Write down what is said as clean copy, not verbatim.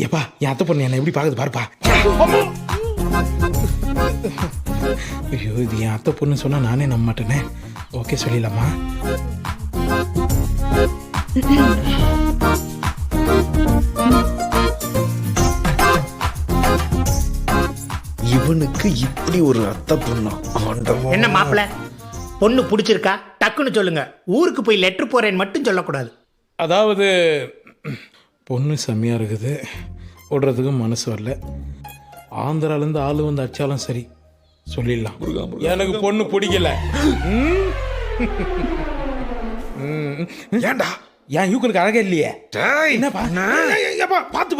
ஏப்பா என் அத்தை பொண்ணு என்ன எப்படி பார்க்குது பாருப்பா. ஐயோ இது என் அத்தை பொண்ணு சொன்னா நானே நம்ப மாட்டேனே. ஓகே சொல்லிடலாமா? இவனுக்கு இப்படி ஒரு அத்தை பொண்ணா? ஆண்டவா. என்ன மாப்பிள்ள, பொண்ணு பிடிச்சிருக்கா டக்குன்னு சொல்லுங்க. ஊருக்கு போய் லெட்டர் போறேன்னு மட்டும் சொல்லக்கூடாது. அதாவது பொண்ணு செம்மையாக இருக்குது, விடுறதுக்கு மனசு வரல. ஆந்திராலேருந்து ஆள் வந்து அடிச்சாலும் சரி சொல்லிடலாம். எனக்கு பொண்ணு பிடிக்கல. ஏன்டா? ஏன் யூக்கனுக்கு அழகே இல்லையே? டேய், என்னப்பா பார்த்து